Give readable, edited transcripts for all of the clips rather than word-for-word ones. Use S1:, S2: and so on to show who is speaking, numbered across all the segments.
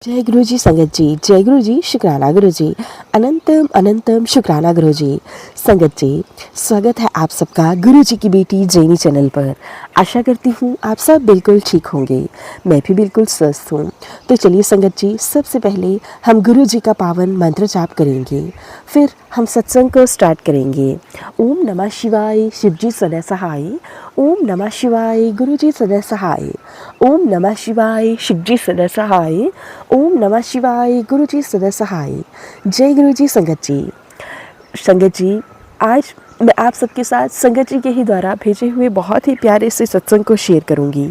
S1: जय गुरु जी संगत जी, जय गुरु जी, शुक्राना गुरु जी, अनंतम अनंतम शुक्राना गुरु जी। संगत जी, स्वागत है आप सबका गुरु जी की बेटी जैनी चैनल पर। आशा करती हूँ आप सब बिल्कुल ठीक होंगे, मैं भी बिल्कुल स्वस्थ हूँ। तो चलिए संगत जी, सबसे पहले हम गुरु जी का पावन मंत्र जाप करेंगे, फिर हम सत्संग को स्टार्ट करेंगे। ओम नमः शिवाय, शिव जी सदा सहाय। ओम नमः शिवाय, गुरु जी सदा सहाय। ओम नमः शिवाय, शिव जी सदा सहाय। ओम नमः शिवाय, गुरु जी सदा सहाय। जय गुरु जी संगत जी। संगत जी, आज मैं आप सबके साथ संगत जी के ही द्वारा भेजे हुए बहुत ही प्यारे से सत्संग को शेयर करूंगी।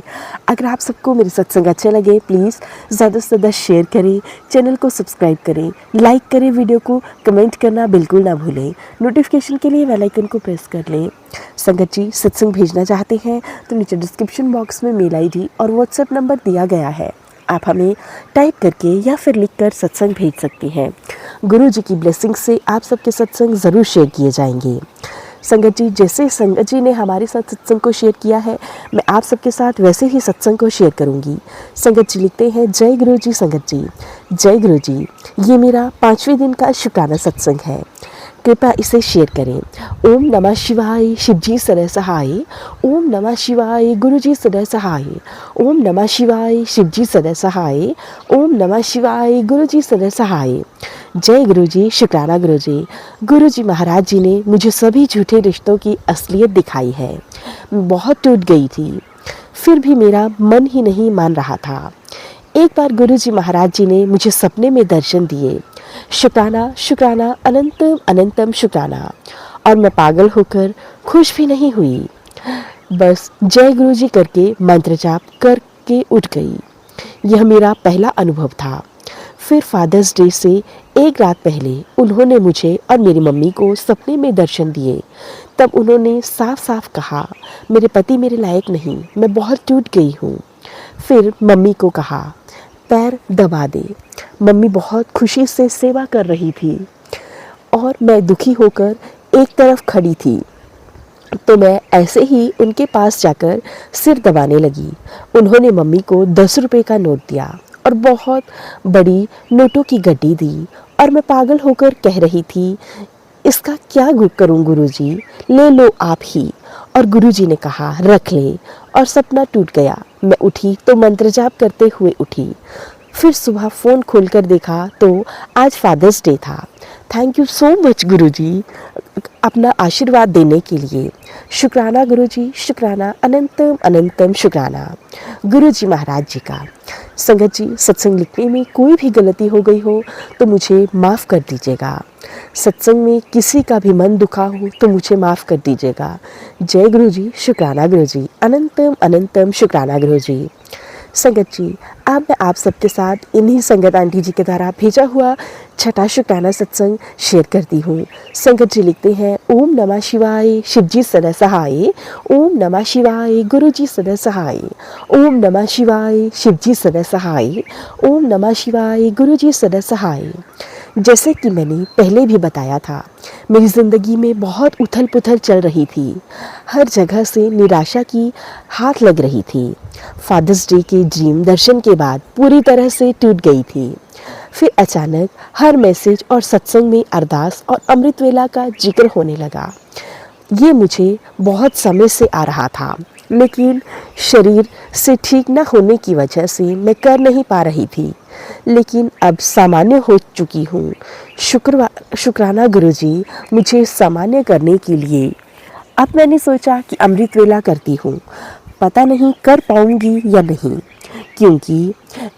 S1: अगर आप सबको मेरे सत्संग अच्छे लगे, प्लीज़ ज़्यादा से ज़्यादा शेयर करें, चैनल को सब्सक्राइब करें, लाइक करें, वीडियो को कमेंट करना बिल्कुल ना भूलें, नोटिफिकेशन के लिए बेल आइकन को प्रेस कर लें। संगत जी, सत्संग भेजना चाहते हैं तो नीचे डिस्क्रिप्शन बॉक्स में मेल ID और व्हाट्सएप नंबर दिया गया है, आप हमें टाइप करके या फिर लिखकर सत्संग भेज सकती हैं। गुरु जी की ब्लेसिंग से आप सबके सत्संग ज़रूर शेयर किए जाएंगे। संगत जी, जैसे संगत जी ने हमारे साथ सत्संग को शेयर किया है, मैं आप सबके साथ वैसे ही सत्संग को शेयर करूंगी। संगत जी लिखते हैं, जय गुरु जी संगत जी, जय गुरु जी। ये मेरा 5वें दिन का शुक्राना सत्संग है, कृपया इसे शेयर करें। ओम नमः शिवाय, शिव जी सदा सहाय। ओम नमः शिवाय, गुरु जी सदा सहाय। ओम नमः शिवाय, शिव जी सदा सहाय। ओम नमः शिवाय, गुरु जी सदा सहाय। जय गुरु जी, शुक्राना गुरु जी। गुरु जी महाराज जी ने मुझे सभी झूठे रिश्तों की असलियत दिखाई है। मैं बहुत टूट गई थी, फिर भी मेरा मन ही नहीं मान रहा था। एक बार गुरु जी महाराज जी ने मुझे सपने में दर्शन दिए। शुक्राना शुक्राना, अनंतम अनंतम शुक्राना। और मैं पागल होकर खुश भी नहीं हुई, बस जय गुरु जी करके मंत्र जाप करके उठ गई। यह मेरा पहला अनुभव था। फिर फादर्स डे से एक रात पहले उन्होंने मुझे और मेरी मम्मी को सपने में दर्शन दिए। तब उन्होंने साफ साफ कहा, मेरे पति मेरे लायक नहीं, मैं बहुत टूट गई हूँ। फिर मम्मी को कहा, पैर दबा दे। मम्मी बहुत खुशी से सेवा कर रही थी और मैं दुखी होकर एक तरफ खड़ी थी, तो मैं ऐसे ही उनके पास जाकर सिर दबाने लगी। उन्होंने मम्मी को 10 रुपए का नोट दिया और बहुत बड़ी नोटों की गड्डी दी और मैं पागल होकर कह रही थी, इसका क्या करूं गुरुजी, ले लो आप ही। और गुरुजी ने कहा, रख ले। और सपना टूट गया। मैं उठी तो मंत्र जाप करते हुए उठी। फिर सुबह फ़ोन खोलकर देखा तो आज फादर्स डे था। थैंक यू सो मच गुरुजी अपना आशीर्वाद देने के लिए। शुक्राना गुरुजी, शुक्राना, अनंतम अनंतम शुक्राना गुरुजी महाराज जी का। संगत जी, सत्संग लिखने में कोई भी गलती हो गई हो तो मुझे माफ़ कर दीजिएगा। सत्संग में किसी का भी मन दुखा हो तो मुझे माफ़ कर दीजिएगा। जय गुरु जी, शुक्राना गुरु जी, अनंतम अनंतम शुक्राना गुरु जी। संगत जी, अब मैं आप सबके साथ इन्हीं संगत आंटी जी के द्वारा भेजा हुआ छठा शुक्राना सत्संग शेयर करती हूँ। संगत जी लिखते हैं, ओम नमः शिवाय, शिव जी सदा सहाय। ओम नमः शिवाय, गुरु जी सदा सहाय। ओम नमः शिवाय, शिव जी सदा सहाय। ओम नमः शिवाय, गुरु जी सदा सहाय। जैसे कि मैंने पहले भी बताया था, मेरी ज़िंदगी में बहुत उथल पुथल चल रही थी। हर जगह से निराशा की हाथ लग रही थी। फादर्स डे के ड्रीम दर्शन के बाद पूरी तरह से टूट गई थी। फिर अचानक हर मैसेज और सत्संग में अरदास और अमृत वेला का जिक्र होने लगा। ये मुझे बहुत समय से आ रहा था, लेकिन शरीर से ठीक न होने की वजह से मैं कर नहीं पा रही थी। लेकिन अब सामान्य हो चुकी हूँ। शुक्राना गुरुजी मुझे सामान्य करने के लिए। अब मैंने सोचा कि अमृत वेला करती हूँ। पता नहीं कर पाऊँगी या नहीं, क्योंकि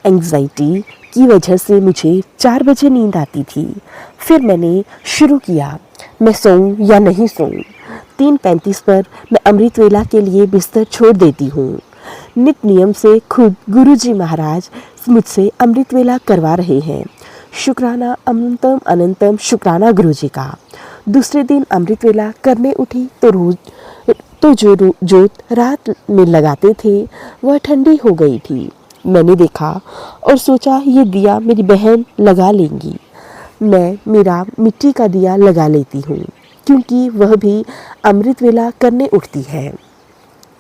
S1: एंग्जाइटी की वजह से मुझे 4 बजे नींद आती थी। फिर मैंने शुरू किया, मैं सोऊं या नहीं सोऊं। 3:35 पर मैं अमृत वेला के लिए बिस्तर छोड़ देती हूँ। नित नियम से खुद गुरुजी महाराज मुझसे अमृत वेला करवा रहे हैं। शुक्राना, अनंतम अनंतम शुक्राना गुरुजी का। दूसरे दिन अमृत वेला करने उठी तो जो जोत रात में लगाते थे वह ठंडी हो गई थी। मैंने देखा और सोचा, ये दिया मेरी बहन लगा लेंगी। मैं मेरा मिट्टी का दिया लगा लेती हूँ, क्योंकि वह भी अमृत वेला करने उठती है।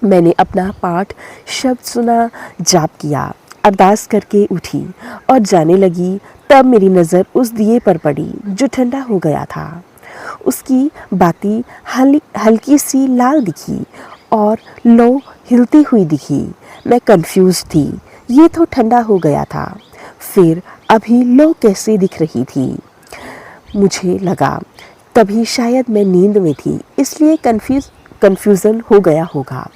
S1: मैंने अपना पाठ शब्द सुना, जाप किया। अरदास करके उठी और जाने लगी। तब मेरी नज़र उस दिए पर पड़ी जो ठंडा हो गया था। उसकी बाती हल्की सी लाल दिखी और लौ हिलती हुई दिखी। मैं कंफ्यूज थी। ये तो ठंडा हो गया था, फिर अभी लौ कैसे दिख रही थी? मुझे लगा तभी शायद मैं नींद में थी, इसलिए कन्फ्यूज़न हो गया होगा।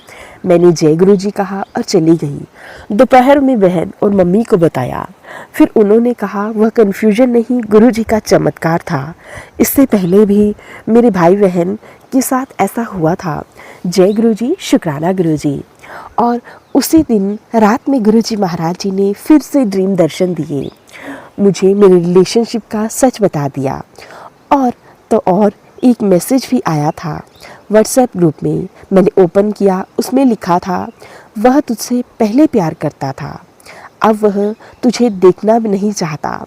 S1: मैंने जय गुरु जी कहा और चली गई। दोपहर में बहन और मम्मी को बताया। फिर उन्होंने कहा वह कन्फ्यूजन नहीं, गुरु जी का चमत्कार था। इससे पहले भी मेरे भाई बहन के साथ ऐसा हुआ था। जय गुरु जी, शुक्राना गुरु जी। और उसी दिन रात में गुरु जी महाराज जी ने फिर से ड्रीम दर्शन दिए। मुझे मेरे रिलेशनशिप का सच बता दिया। और तो और एक मैसेज भी आया था व्हाट्सएप ग्रुप में। मैंने ओपन किया, उसमें लिखा था वह तुझसे पहले प्यार करता था, अब वह तुझे देखना भी नहीं चाहता,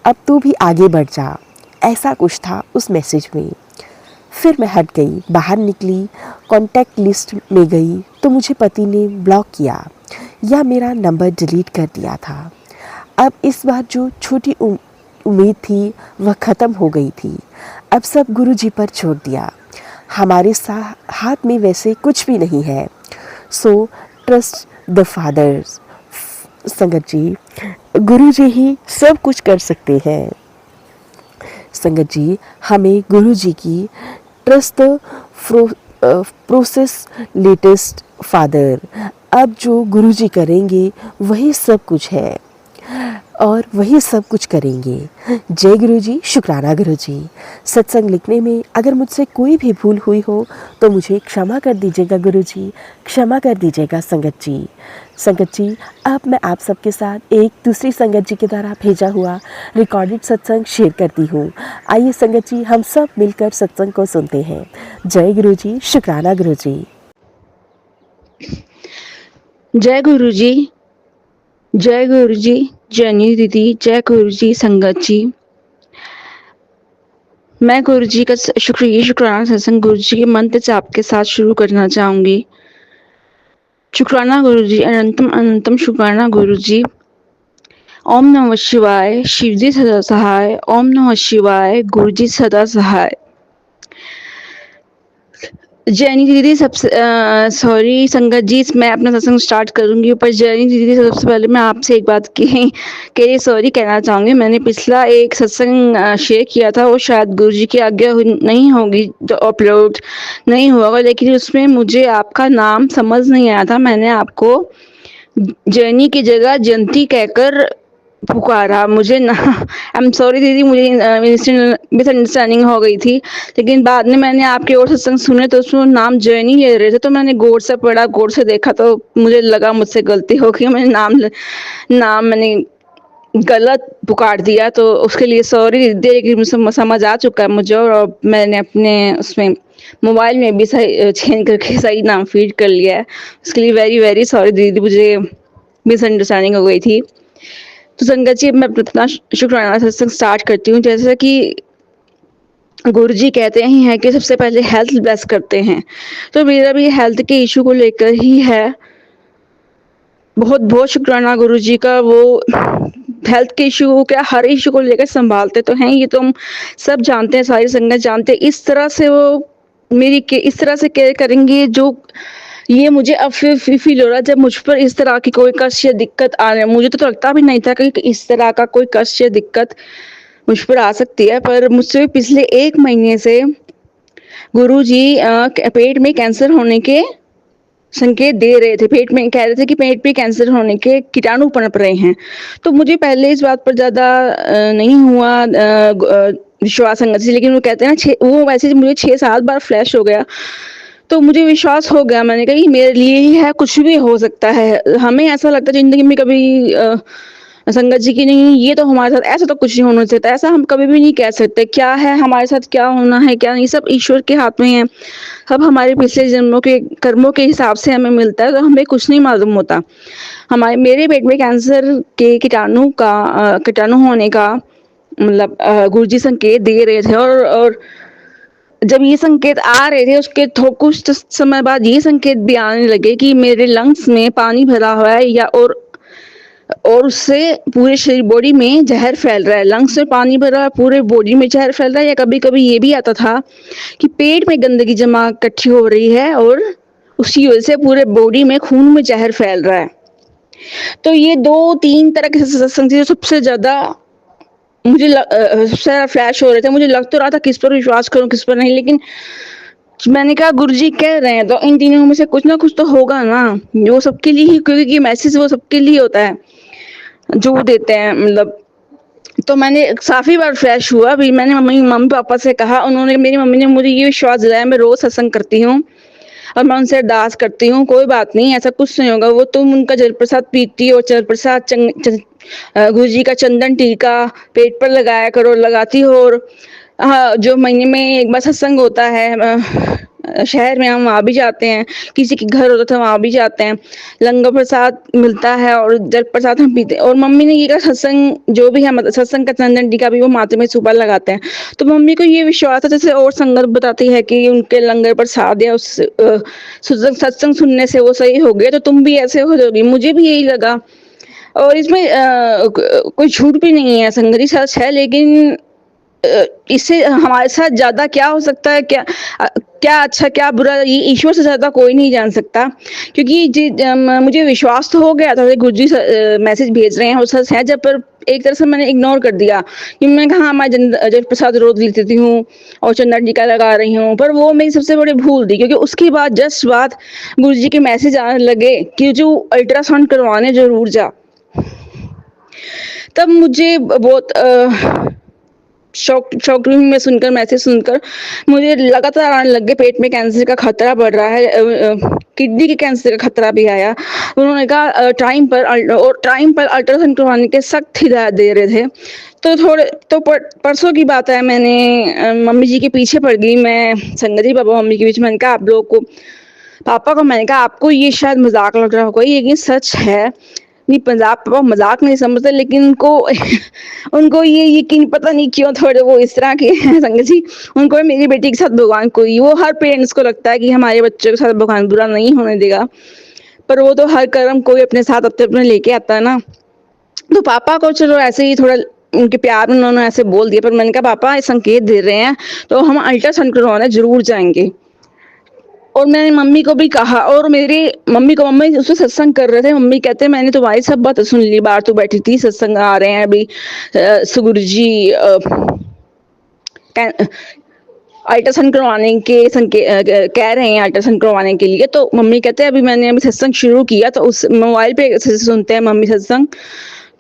S1: अब तू भी आगे बढ़ जा। ऐसा कुछ था उस मैसेज में। फिर मैं हट गई, बाहर निकली, कॉन्टैक्ट लिस्ट में गई तो मुझे पति ने ब्लॉक किया या मेरा नंबर डिलीट कर दिया था। अब इस बार जो छोटी उम्मीद थी वह ख़त्म हो गई थी। अब सब गुरु जी पर छोड़ दिया। हमारे हाथ में वैसे कुछ भी नहीं है। So trust the fathers. Sangat ji, गुरु जी ही सब कुछ कर सकते हैं। संगत जी, हमें गुरु जी की trust the process latest father. अब जो गुरु जी करेंगे वही सब कुछ है और वही सब कुछ करेंगे। जय गुरु जी, शुक्राना गुरु जी। सत्संग लिखने में अगर मुझसे कोई भी भूल हुई हो तो मुझे क्षमा कर दीजिएगा गुरु जी, क्षमा कर दीजिएगा संगत जी। संगत जी, अब मैं आप सबके साथ एक दूसरी संगत जी के द्वारा भेजा हुआ रिकॉर्डेड सत्संग शेयर करती हूँ। आइए संगत जी, हम सब मिलकर सत्संग को सुनते हैं। जय गुरु जी, शुक्राना गुरु जी।
S2: जय गुरु जी, जय गुरु जी, जैनी दीदी, जय गुरु जी, संगत जी। मैं गुरु जी का शुक्राना सत्संग गुरु जी के मंत्र से आपके साथ शुरू करना चाहूंगी। शुक्राना गुरु जी, अनंतम अनंतम शुक्राना गुरु जी। ओम नमः शिवाय, शिव जी सदा सहाय। ओम नमः शिवाय, गुरु जी सदा सहाय। जैनी दीदी सबसे सॉरी संगत जी, मैं अपना सत्संग स्टार्ट करूंगी, पर जैनी दीदी सबसे पहले मैं आपसे एक बात के लिए सॉरी कहना चाहूंगी। मैंने पिछला एक सत्संग शेयर किया था, वो शायद गुरु जी की आज्ञा नहीं होगी तो अपलोड नहीं हुआ होगा, लेकिन उसमें मुझे आपका नाम समझ नहीं आया था। मैंने आपको जैनी की जगह जयंती कहकर पुकारा। मुझे ना आई एम सॉरी दीदी, मुझे मिसअंडरस्टैंडिंग हो गई थी, लेकिन बाद में मैंने आपके और सत्संग सुने तो उसमें नाम जैनी ले रहे थे, तो मैंने गौर से पढ़ा, गौर से देखा तो मुझे लगा मुझसे गलती हो गई, मैंने नाम मैंने गलत पुकार दिया, तो उसके लिए सॉरी दीदी। लेकिन मुझे समझ आ चुका है मुझे, और मैंने अपने उसमें मोबाइल में भी सही चेंज करके सही नाम फीड कर लिया है। उसके लिए वेरी वेरी सॉरी दीदी, मुझे मिसअंडरस्टैंडिंग हो गई थी। तो संगत जी, मैं अपना शुक्राना सत्संग स्टार्ट करती हूँ। जैसा कि गुरु जी कहते ही हैं कि सबसे पहले हेल्थ ब्लेस करते हैं, तो मेरा भी हेल्थ के इशू को लेकर ही है। बहुत बहुत शुक्राना गुरु जी का। वो हेल्थ के इशू को क्या, हर इशू को लेकर संभालते तो हैं, ये तो हम सब जानते हैं, सारी संगत जानते हैं। इस तरह से वो मेरी इस तरह से केयर करेंगे, जो ये मुझे अब फील हो रहा है, जब मुझ पर इस तरह की कोई कष्ट या दिक्कत आ रही है। मुझे तो लगता भी नहीं था कि इस तरह का कोई कष्ट या दिक्कत मुझ पर आ सकती है, पर मुझसे पिछले 1 महीने से गुरु जी पेट में कैंसर होने के संकेत दे रहे थे। पेट में कह रहे थे कि पेट पे कैंसर होने के कीटाणु पनप रहे हैं। तो मुझे पहले इस बात पर ज़्यादा नहीं हुआ विश्वास संगत से, लेकिन वो कहते हैं ना, वो वैसे मुझे 6-7 बार फ्लैश हो गया, तो मुझे विश्वास हो गया। मैंने कहा कि मेरे लिए ही है, कुछ भी हो सकता है। हमें ऐसा लगता है जिंदगी में कभी संगत जी की नहीं, ये तो हमारे साथ ऐसा तो कुछ नहीं होना चाहिए, ऐसा हम कभी भी नहीं कह सकते। क्या है हमारे साथ, क्या होना है क्या नहीं, सब ईश्वर के हाथ में है। अब हमारे पिछले जन्मों के कर्मों के हिसाब से हमें मिलता है, तो हमें कुछ नहीं मालूम होता। मेरे पेट में कैंसर के कीटाणु होने का मतलब गुरुजी संकेत दे रहे थे, और जब ये संकेत आ रहे थे उसके कुछ समय बाद ये संकेत भी आने लगे कि मेरे लंग्स में पानी भरा हुआ है, या और और उससे पूरे शरीर बॉडी में ज़हर फैल रहा है, लंग्स में पानी भरा है, पूरे बॉडी में ज़हर फैल रहा है। या कभी-कभी ये भी आता था कि पेट में गंदगी जमा इकट्ठी हो रही है और उसकी वजह से पूरे बॉडी में खून में ज़हर फैल रहा है। तो ये 2-3 तरह के सत्संग थे जो सबसे ज़्यादा सबसे ज़्यादा फ्लैश हो रहे थे। मुझे लग तो रहा था किस पर विश्वास करूँ, किस पर नहीं, लेकिन मैंने कहा गुरुजी कह रहे हैं तो इन तीनों में से कुछ ना कुछ तो होगा ना। वो सबके लिए ही, क्योंकि ये मैसेज वो सबके लिए होता है जो वो देते हैं, मतलब। तो मैंने काफ़ी बार फ्लैश हुआ। अभी मैंने मम्मी-पापा से कहा, उन्होंने, मेरी मम्मी ने मुझे ये विश्वास दिलाया, मैं रोज़ सत्संग करती हूँ और मैं उनसे अरदास करती हूँ, कोई बात नहीं, ऐसा कुछ नहीं होगा। वो तुम उनका जल प्रसाद पीती हो, जल प्रसाद गुरुजी का चंदन टीका पेट पर लगाया करो, लगाती हो। और हाँ, जो महीने में एक बार सत्संग होता है शहर में, हम वहाँ भी जाते हैं। किसी के घर होता था वहाँ भी जाते हैं। लंगर प्रसाद मिलता है और जल प्रसाद हम पीते हैं। और मम्मी ने ये कहा, सत्संग जो भी है, मतलब सत्संग का चंदन टीका भी वो माथे में सुबह लगाते हैं। तो मम्मी को ये विश्वास था, जैसे और संगत बताती है कि उनके लंगर प्रसाद या उस सत्संग सुनने से वो सही हो गए, तो तुम भी ऐसे हो जाओगी। मुझे भी यही लगा। और इसमें कोई झूठ भी नहीं है, संगति सच है, लेकिन इससे हमारे साथ ज़्यादा क्या हो सकता है, क्या अच्छा क्या बुरा, ये ईश्वर से ज़्यादा कोई नहीं जान सकता। क्योंकि मुझे विश्वास तो हो गया था गुरुजी मैसेज भेज रहे हैं और सच है, जब पर एक तरह से मैंने इग्नोर कर दिया कि मैंने कहा हाँ, मैं जल प्रसाद रोज लेती हूँ और चंदन टीका लगा रही हूँ। पर वो मेरी सबसे बड़ी भूल थी, क्योंकि उसके बाद जस्ट बाद गुरुजी के मैसेज आने लगे कि जो अल्ट्रासाउंड करवाने जरूर जा। तब मुझे बहुत शॉक हुई मैं सुनकर, मैसेज सुनकर। मुझे लगातार आने लग गए पेट में कैंसर का खतरा बढ़ रहा है, किडनी के कैंसर का खतरा भी आया। उन्होंने कहा टाइम पर अल्ट्रासाउंड करवाने के सख्त हिदायत दे रहे थे। तो परसों की बात है, मैंने मम्मी जी के पीछे पड़ गई मैं, संगति पापा मम्मी के बीच। मैंने कहा, आप लोग को, पापा को मैंने कहा, आपको ये शायद मजाक लग रहा होगा, ये सच है। नहीं, पंजाब पापा मजाक नहीं समझते, लेकिन उनको उनको ये यकीन पता नहीं क्यों थोड़े वो इस तरह के हैं संगत जी। उनको मेरी बेटी के साथ भगवान कोई, वो हर पेरेंट्स को लगता है कि हमारे बच्चों के साथ भगवान बुरा नहीं होने देगा, पर वो तो हर कर्म कोई अपने साथ अपने अपने लेके आता है ना। तो पापा को चलो ऐसे ही थोड़ा उनके प्यार में उन्होंने ऐसे बोल दिया, पर मैंने कहा पापा ये संकेत दे रहे हैं तो हम अल्ट्रासाउंड करवाने जरूर जाएंगे। और मैंने मम्मी को भी कहा, और मेरी मम्मी उससे सत्संग कर रहे थे। मम्मी कहते हैं मैंने तुम्हारी सब बातें सुन ली, बाहर तो बैठी थी, सत्संग आ रहे हैं अभी, सुगुरु जी अल्ट्रासाउंड करवाने के कह रहे हैं अल्ट्रासाउंड करवाने के लिए। तो मम्मी कहते हैं अभी मैंने अभी सत्संग शुरू किया, तो उस मोबाइल पे सुनते हैं मम्मी सत्संग।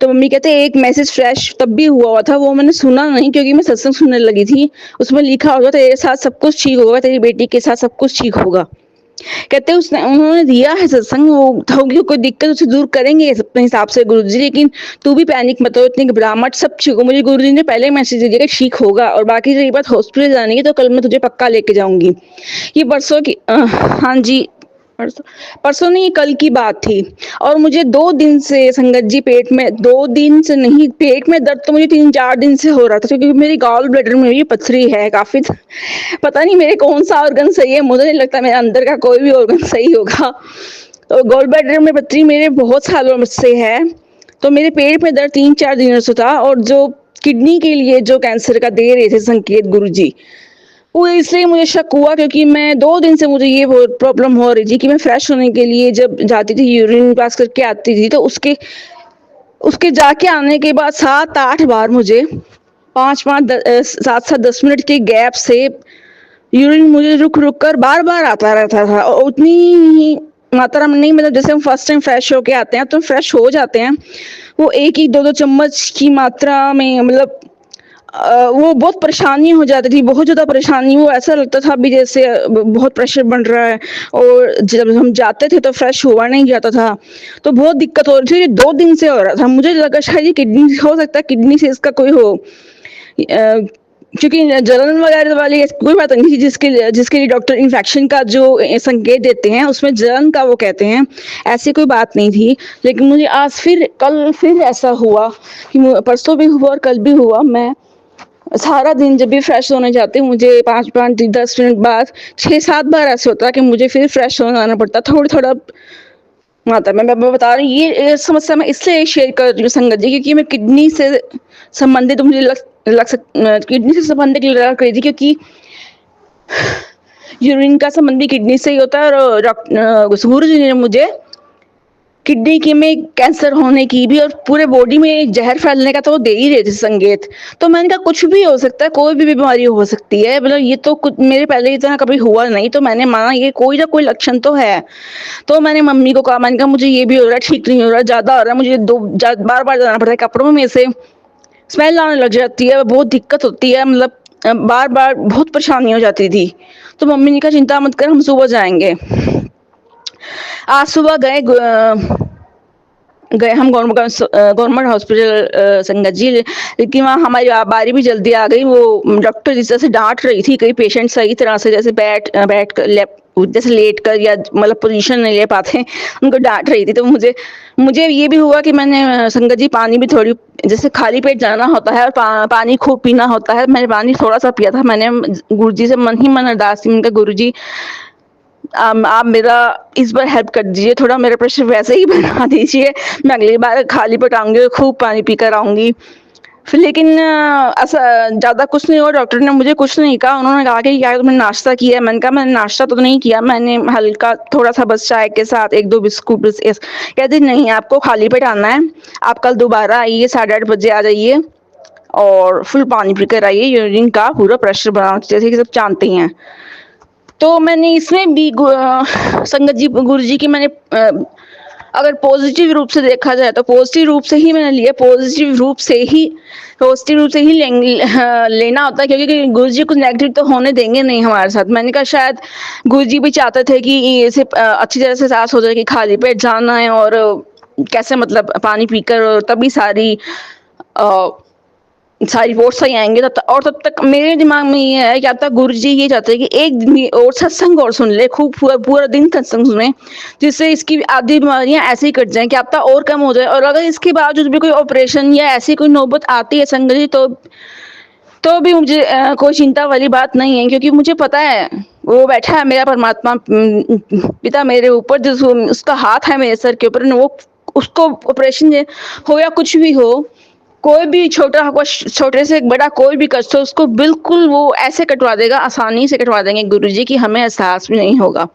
S2: तो मम्मी कहते हैं एक मैसेज फ्लैश तब भी हुआ था, वो मैंने सुना नहीं क्योंकि मैं सत्संग सुनने लगी थी। उसमें लिखा होगा तेरे साथ सब कुछ ठीक होगा, तेरी बेटी के साथ सब कुछ ठीक होगा। कहते उन्होंने दिया है सत्संग, वो होगी कोई दिक्कत उसे दूर करेंगे अपने हिसाब से गुरुजी, लेकिन तू भी पैनिक मत हो, इतनी घबरा मत, सब ठीक हो। मुझे गुरुजी ने पहले मैसेज दे दिया कि ठीक होगा, और बाकी रही बात हॉस्पिटल जाने की, तो कल मैं तुझे पक्का लेके जाऊंगी। ये परसों की हाँ जी, परसों नहीं, कल की बात थी। और मुझे 2 दिन से संगत जी पेट में, 2 दिन से नहीं, पेट में दर्द तो मुझे 3-4 दिन से हो रहा था, क्योंकि मेरी गॉल ब्लैडर में भी पथरी है काफी। पता नहीं मेरे कौन सा ऑर्गन सही है, मुझे नहीं लगता मेरे अंदर का कोई भी ऑर्गन सही होगा। तो गॉल ब्लैडर में पथरी मेरे बहुत सालों से है। तो मेरे पेट में दर्द 3-4 दिनों से था। और जो किडनी के लिए जो कैंसर का दे रहे थे संकेत गुरुजी, वो इसलिए मुझे शक हुआ क्योंकि मैं 2 दिन से मुझे ये प्रॉब्लम हो रही थी कि मैं फ्रेश होने के लिए जब जाती थी, यूरिन पास करके आती थी, तो उसके उसके जाके आने के बाद 7-8 बार मुझे 7-7 10 मिनट के गैप से यूरिन मुझे रुक कर बार बार आता रहता था। और उतनी ही मात्रा में नहीं, मतलब जैसे हम फर्स्ट टाइम फ्रेश होके आते हैं तो फ्रेश हो जाते हैं, वो 1-2 चम्मच की मात्रा में, मतलब वो बहुत परेशानी हो जाती थी, बहुत ज़्यादा परेशानी। वो ऐसा लगता था अभी जैसे बहुत प्रेशर बन रहा है, और जब हम जाते थे तो फ्रेश हुआ नहीं जाता था, तो बहुत दिक्कत हो रही थी। 2 दिन से हो रहा था, मुझे लगा शायद ये किडनी हो सकता है, किडनी से इसका कोई हो, क्योंकि जलन वगैरह वाली कोई बात नहीं थी, जिसके लिए डॉक्टर इन्फेक्शन का जो संकेत देते हैं उसमें जलन का वो कहते हैं, ऐसी कोई बात नहीं थी। लेकिन मुझे आज कल फिर ऐसा हुआ कि परसों भी हुआ और कल भी हुआ। मैं सारा दिन जब भी फ्रेश होने जाती हूँ, मुझे 5-5-10 मिनट बाद 6-7 बार ऐसे होता है कि मुझे फिर फ्रेश होने आना पड़ता, थोड़ा थोड़ा माता मैं बता रही हूँ ये समस्या मैं इसलिए शेयर कर रही हूँ संगत जी, क्योंकि मैं किडनी से संबंधित मुझे किडनी से संबंधित लग रही थी, क्योंकि यूरिन का संबंध भी किडनी से ही होता है। और गुरु जी ने मुझे किडनी की में कैंसर होने की भी और पूरे बॉडी में जहर फैलने का तो वो दे ही रहे थे संकेत। तो मैंने कहा कुछ भी हो सकता है, कोई भी बीमारी हो सकती है, मतलब ये तो कुछ मेरे पहले इतना कभी हुआ नहीं, तो मैंने माना ये कोई ना कोई लक्षण तो है। तो मैंने मम्मी को कहा, मैंने कहा मुझे ये भी हो रहा है, ठीक नहीं हो रहा, ज्यादा हो रहा है, मुझे बार बार जाना पड़ता है, कपड़ों में से स्मेल आने लग जाती है, बहुत दिक्कत होती है, मतलब बार बार बहुत परेशानी हो जाती थी। तो मम्मी ने कहा चिंता मत कर, हम सुबह जाएंगे। आज सुबह गए हम गवर्नमेंट हॉस्पिटल संगत जी, लेकिन वहाँ हमारी बारी भी जल्दी आ गई। वो डॉक्टर जिस तरह से डांट रही थी, कई पेशेंट सही तरह से जैसे बैठ कर जैसे लेट कर या मतलब पोजीशन नहीं ले पाते, उनको डांट रही थी। तो मुझे ये भी हुआ कि मैंने संगत जी पानी भी थोड़ी, जैसे खाली पेट जाना होता है और पानी खूब पीना होता है, मैंने पानी थोड़ा सा पिया था। मैंने गुरु जी से मन अरदास की, उनका गुरु जी आप मेरा इस बार हेल्प कर दीजिए, थोड़ा मेरा प्रेशर वैसे ही बना दीजिए, मैं अगली बार खाली पेट आऊंगी, खूब पानी पी कर आऊंगी। फिर लेकिन ऐसा ज़्यादा कुछ नहीं हुआ, डॉक्टर ने मुझे कुछ नहीं कहा। उन्होंने कहा कि क्या तुमने नाश्ता किया है? मैंने कहा मैंने नाश्ता तो नहीं किया, मैंने हल्का थोड़ा सा बस चाय के साथ 1-2 बिस्कुट बस। कहते नहीं, आपको खाली पेट आना है, आप कल दोबारा आइए, 8:30 बजे आ जाइए और फुल पानी पी कर आइए, यूरिन का पूरा प्रेशर बना, जैसे कि सब जानते ही हैं। तो मैंने इसमें भी संगत जी गुरु जी की मैंने अगर पॉजिटिव रूप से देखा जाए तो पॉजिटिव रूप से ही मैंने लिया, पॉजिटिव रूप से ही लेना होता है, क्योंकि गुरु जी कुछ नेगेटिव तो होने देंगे नहीं हमारे साथ। मैंने कहा शायद गुरु जी भी चाहते थे कि इसे अच्छी तरह से एहसास हो जाए कि खाली पेट जाना है और कैसे मतलब पानी पीकर, और तभी सारी रिपोर्ट सही आएंगे। तब तक मेरे दिमाग में ये है कि अब तक गुरु जी ये चाहते हैं कि एक दिन और सत्संग और सुन ले, खूब पूरा दिन सत्संग सुने, जिससे इसकी आधी बीमारियां ऐसे ही कट जाएं कि अब तक और कम हो जाए। और अगर इसके बावजूद भी कोई ऑपरेशन या ऐसी कोई नौबत आती है संगत जी, तो भी मुझे कोई चिंता वाली बात नहीं है, क्योंकि मुझे पता है वो बैठा है मेरा परमात्मा पिता मेरे ऊपर, जो उसका हाथ है मेरे सर के ऊपर, वो उसको ऑपरेशन हो या कुछ भी हो, कोई भी छोटे से बड़ा कोई भी कष्ट हो, उसको बिल्कुल वो ऐसे कटवा देगा, आसानी से कटवा देंगे गुरुजी की हमें एहसास भी नहीं होगा।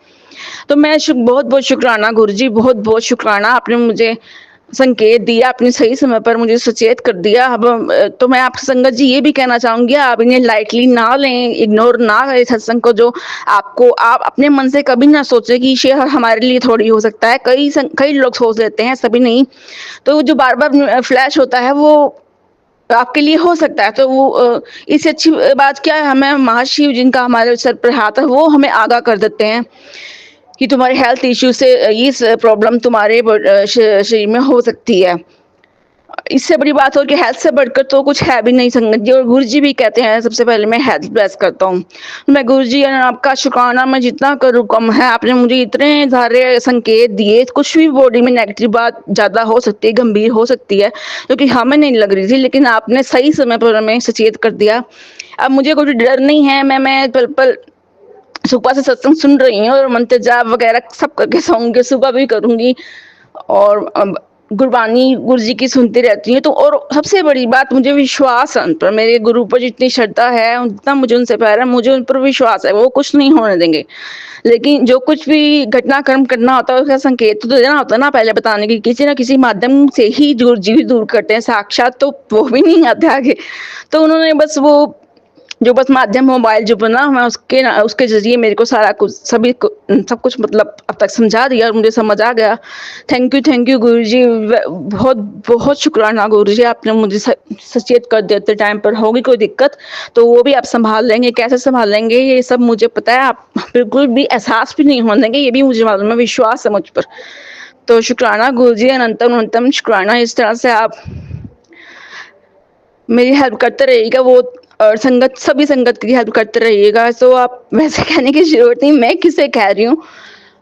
S2: तो मैं बहुत बहुत शुक्राना गुरुजी, बहुत बहुत शुक्राना, आपने मुझे संकेत दिया, आपने सही समय पर मुझे सचेत कर दिया। अब तो मैं आपसे संगत जी ये भी कहना चाहूंगी, आप इन्हें लाइटली ना लें, इग्नोर ना करें सत्संग को, जो आप अपने मन से कभी ना सोचे कि ये हमारे लिए थोड़ी हो सकता है। कई लोग सोच लेते हैं, सभी नहीं। तो जो बार बार फ्लैश होता है वो आपके लिए हो सकता है। तो वो इससे अच्छी बात क्या है, हमें महाशिव जिनका हमारे सर पर हाथ है, वो हमें आगाह कर देते हैं कि तुम्हारे हेल्थ इश्यू से इस प्रॉब्लम तुम्हारे शरीर में हो सकती है। इससे बड़ी बात हो कि हेल्थ से बढ़कर तो कुछ है भी नहीं संगत जी। और गुरु जी भी कहते हैं सबसे पहले मैं हेल्थ ब्लेस करता हूँ। मैं गुरु जी आपका शुक्राना मैं जितना करूँ कम है। आपने मुझे इतने सारे संकेत दिए, कुछ भी बॉडी में नेगेटिव बात ज़्यादा हो सकती है, गंभीर हो सकती है, जो कि हमें नहीं लग रही थी, लेकिन आपने सही समय पर हमें सचेत कर दिया। अब मुझे कोई डर नहीं है, मैं पल पल सुबह से सत्संग सुन रही हूँ और मंत्र जाप वगैरह सब करके सोऊंगी, सुबह भी करूंगी और गुरबानी गुरु जी की सुनती रहती हूँ। तो और सबसे बड़ी बात, मुझे विश्वास है उन पर, मेरे गुरु पर जितनी श्रद्धा है, उतना मुझे उनसे प्यार है, मुझे उन पर विश्वास है, वो कुछ नहीं होने देंगे। लेकिन जो कुछ भी घटनाक्रम करना होता है उसका संकेत तो देना होता है ना, पहले बताने की, किसी ना किसी माध्यम से ही गुरु जी भी दूर करते हैं, साक्षात तो वो भी नहीं आते आगे। तो उन्होंने बस वो जो बस माध्यम मोबाइल जो बना, मैं उसके जरिए मेरे को सारा कुछ सब कुछ मतलब अब तक समझा दिया और मुझे समझ आ गया। थैंक यू गुरु जी, बहुत बहुत शुक्राना गुरु जी, आपने मुझे सचेत कर देते टाइम पर होगी कोई दिक्कत तो वो भी आप संभाल लेंगे। कैसे संभाल लेंगे ये सब मुझे पता है, आप बिल्कुल भी एहसास भी नहीं होने देंगे, ये भी मुझे मालूम है, विश्वास है मुझ पर। तो शुक्राना गुरु जी, अनंतम अनंतम शुक्राना। इस तरह से आप मेरी हेल्प करते रहिएगा, वो और सभी संगत की हेल्प करते रहिएगा। तो आप वैसे कहने की जरूरत नहीं, मैं किसे कह रही हूँ,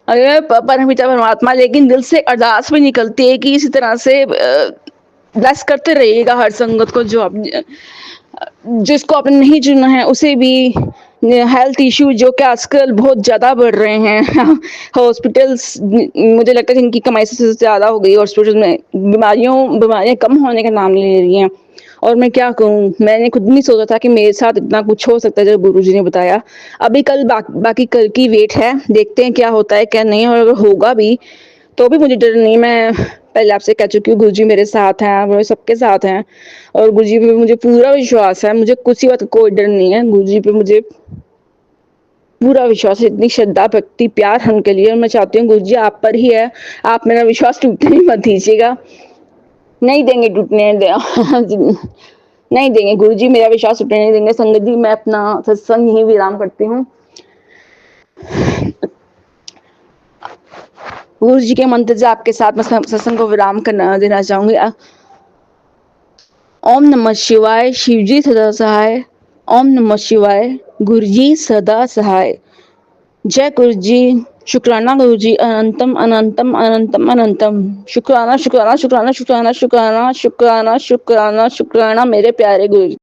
S2: अरे परमपिता परमात्मा, लेकिन दिल से अरदास भी निकलती है कि इसी तरह से ब्लेस करते रहिएगा हर संगत को, जो आप जिसको आपने नहीं चुना है उसे भी, हेल्थ इश्यू जो कि आजकल बहुत ज़्यादा बढ़ रहे हैं हॉस्पिटल्स मुझे लगता है जिनकी कमाई सबसे ज़्यादा हो गई हॉस्पिटल में बीमारियाँ कम होने का नाम नहीं ले रही हैं और मैं क्या कहूँ मैंने खुद नहीं सोचा था कि मेरे साथ इतना कुछ हो सकता है जब गुरुजी ने बताया अभी कल बाकी कल की वेट है देखते हैं क्या होता है क्या नहीं और अगर होगा भी तो भी मुझे डर नहीं मैं पहले आपसे कह चुकी हूँ गुरुजी मेरे साथ हैं वो सबके साथ हैं और गुरुजी पे मुझे पूरा विश्वास है मुझे किसी बात का कोई डर नहीं है गुरुजी पे मुझे पूरा विश्वास है इतनी श्रद्धा भक्ति प्यार उनके लिए और मैं चाहती हूँ गुरुजी आप पर ही है आप मेरा विश्वास टूटने मत दीजिएगा नहीं देंगे टूटने नहीं देंगे गुरुजी मेरा विश्वास टूटने नहीं देंगे संगत जी मैं अपना सत्संग यही विराम करती हूँ गुरु जी के मंत्र से आपके साथ मैं सत्संग को विराम करना देना चाहूंगी ओम नमः शिवाय शिवजी सदा सहाय ओम नमः शिवाय गुरु जी सदा सहाय जय गुरु जी शुक्राना गुरु जी अनंतम अनंतम अनंतम अनंतम शुक्राना शुक्राना शुक्राना शुक्राना शुक्राना शुक्राना शुक्राना शुक्राना मेरे प्यारे गुरु जी